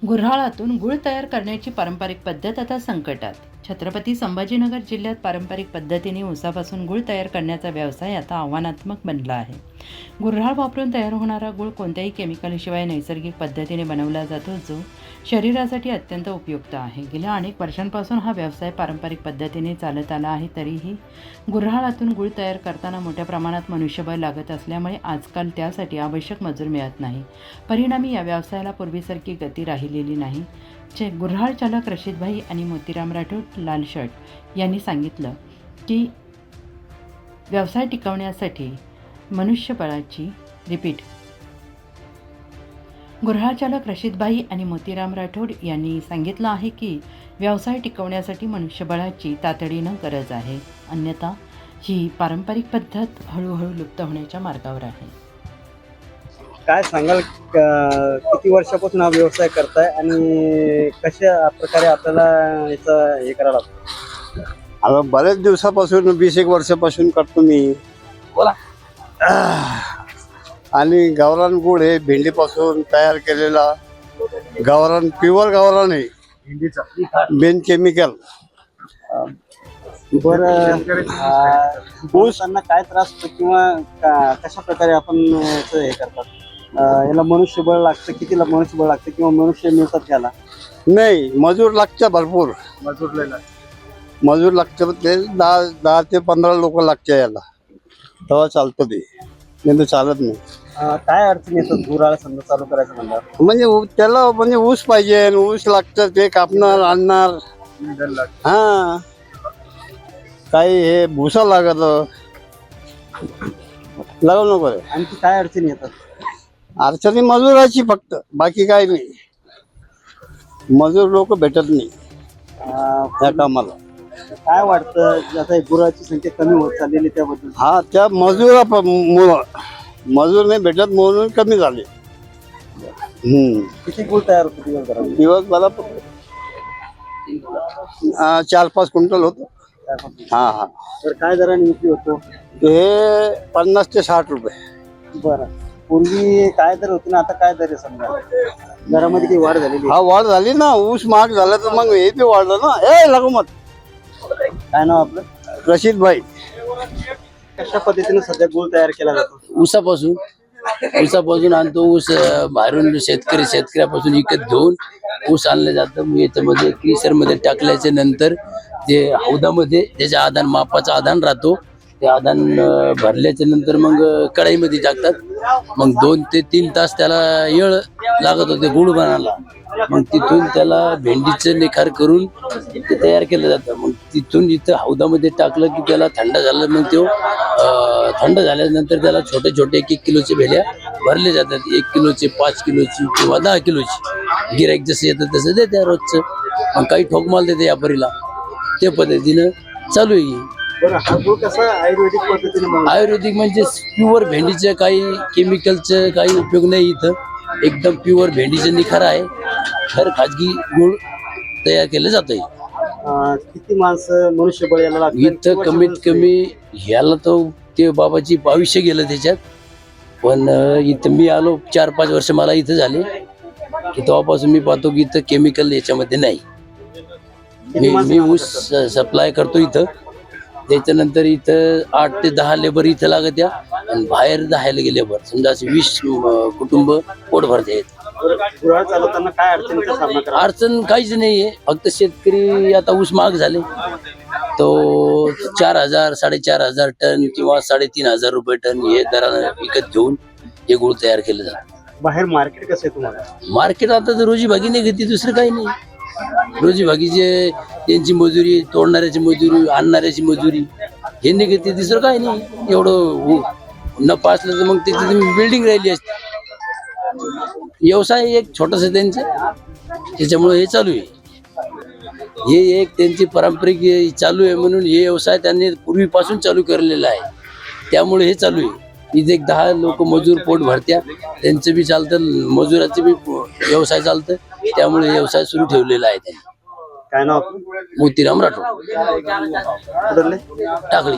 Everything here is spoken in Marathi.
गुऱ्हाळातून गूळ तयार करण्याची पारंपरिक पद्धत आता संकटात. छत्रपती संभाजीनगर जिल्ह्यात पारंपरिक पद्धतीने ऊसापासून गूळ तयार करण्याचा व्यवसाय आता आव्हानात्मक बनला आहे. गुऱ्हाळ वापरून तयार होणारा गूळ कोणत्याही केमिकलशिवाय नैसर्गिक पद्धतीने बनवला जातो, जो शरीरासाठी अत्यंत उपयुक्त आहे. गेल्या अनेक वर्षांपासून हा व्यवसाय पारंपरिक पद्धतीने चालत आला आहे. तरीही गुऱ्हाळातून गूळ तयार करताना मोठ्या प्रमाणात मनुष्यबळ लागत असल्यामुळे आजकाल त्यासाठी आवश्यक मजूर मिळत नाही. परिणामी या व्यवसायाला पूर्वीसारखी गती राहिलेली नाही. गुऱ्हाळ चालक रशीदभाई आणि मोतीराम राठोड लाल शर्ट यांनी सांगितलं की व्यवसाय टिकवण्यासाठी मनुष्यबळाची गुऱ्हाळ चालक रशीदभाई आणि मोतीराम राठोड यांनी सांगितलं आहे की व्यवसाय टिकवण्यासाठी मनुष्यबळाची तातडीनं गरज आहे, अन्यथा ही पारंपरिक पद्धत हळूहळू लुप्त होण्याच्या मार्गावर आहे. काय सांगाल, किती वर्षापासून हा व्यवसाय करताय आणि कशा प्रकारे आपल्याला याचं हे करायला लागतं? आता बऱ्याच दिवसापासून 20-1 वर्षापासून करतो मी. बोला. आणि गावरान गुळ हे भेंडीपासून तयार केलेला गावरान, प्युअर गावरान आहे, बिन केमिकल. बरं, ऊसांना काय त्रास होतो किंवा कशा प्रकारे आपण याचं हे करतात? याला मनुष्यबळ लागतं, कितीला मनुष्यबळ लागतं किंवा मनुष्य मिळतात त्याला? नाही, मजूर लागतं भरपूर. मजूर लागतं, ते 10 ते 15 लोक लागते याला, तेव्हा चालतं ते, नाही तर चालत नाही. काय अडचणी येतात गुऱ्हाळ समजा चालू करायचं म्हणलं? म्हणजे त्याला म्हणजे ऊस पाहिजे, ऊस लागतं, ते कापणार आणणार. हा, काही हे भुसा लागत लागू नको. आणखी काय अडचणी येतात? अडचणी मजुराची फक्त, बाकी काही नाही. मजूर लोक भेटत नाही त्या कामाला. काय वाटतं आता गुराची संख्या कमी होत चाललेली त्याबद्दल? हा, त्या मजुरामुळं मजूर नाही भेटत म्हणून कमी झाले. किती गुळ तयार होतो दिवसभरात? दिवसभरा 4-5 क्विंटल होतो. हा. तर काय दराने विक्री होतो? हे 50 ते 60 रुपये. बरं, पूर्वी काय दर होते ना, आता काय दर आहे समजा? दरामध्ये काही वाढ झालेली? हा, वाढ झाली ना, ऊस महाग झाला तर मग हे बी वाढलं ना. हे लागू मत. काय नाव आपलं? रशीदभाई. कशा पद्धतीने सध्या गुळ तयार केला जातो? ऊसापासून आणतो. ऊस बाहेरून शेतकऱ्यापासून विकत घेऊन ऊस आणलं जातं. मग याच्यामध्ये क्रिसरमध्ये टाकल्याच्या नंतर ते हौदामध्ये त्याच्या आधान, मापाचा आधान राहतो. ते आधान भरल्याच्या नंतर मग कढाईमध्ये टाकतात. मग 2 ते 3 तास त्याला येळ लागत होते गुळ बनायला. मग तिथून त्याला भेंडीचं निखार करून ते तयार केलं जातं. मग तिथून इथं हौदामध्ये टाकलं की त्याला थंड झालं. मग तो थंड झाल्यानंतर त्याला छोटे छोटे 1-1 किलोचे भेल्या भरले जातात. 1 किलोचे, 5 किलोची किंवा 10 किलोची. गिऱ्हाईक जसं येतं तसं देते रोजचं. मग काही ठोकमाल देते व्यापारीला. त्या पद्धतीनं चालू आहे. बरं, हा गुळ कसा आयुर्वेदिक पद्धतीने? आयुर्वेदिक म्हणजे प्युअर भेंडीचं, काही केमिकलचं काही उपयोग नाही. इथं एकदम प्युअर भेंडीचं निखार आहे. हर खाजगी गुळ तयार केलं जात आहे. किती माणसं मनुष्यबळ याला लागतं? इथं कमीत कमी ह्याला तर ते बाबाची 2200 गेलं त्याच्यात. पण इथं मी आलो 4-5 वर्ष मला इथं झाले की तेव्हापासून मी पाहतो की इथं केमिकल याच्यामध्ये नाही. मी ऊस सप्लाय करतो इथं. त्याच्यानंतर इथं 8 ते 10 लेबर इथं लागत या, आणि बाहेर 10 लेबर, समजा असे 20 कुटुंब पोट भरते. गुऱ्हाळ चालवताना काय अडचणीचा सामना करा? अडचण काहीच नाहीये. फक्त शेतकरी आता ऊस महाग झाले, तो 4000, 4500 टन किंवा 3500 रुपये टन हे दरानं विकत घेऊन हे गुळ तयार केलं जातं. बाहेर मार्केट कसं आहे तुम्हाला? मार्केट आता तर रोजी भागी नाही घेते, दुसरं काही नाही. रोजी भागीचे त्यांची मजुरी, तोडणाऱ्याची मजुरी, आणणाऱ्याची मजुरी हे नाही घेते, दुसरं काही नाही. एवढं नफा असलं तर मग त्याची बिल्डिंग राहिली असते. व्यवसाय एक छोटासा त्यांचं, त्याच्यामुळे हे चालू आहे. हे एक त्यांची पारंपरिक चालू आहे म्हणून हे व्यवसाय त्यांनी पूर्वीपासून चालू केलेला आहे. त्यामुळे हे चालू आहे. इथे 10 लोक मजूर पोट भरत्या, त्यांचं बी चालतं, मजुराचं बी व्यवसाय चालतं. त्यामुळे व्यवसाय सुरू ठेवलेला आहे त्यांनी. काय नाव? मोतीराम राठोड, कुठले? टाकळी.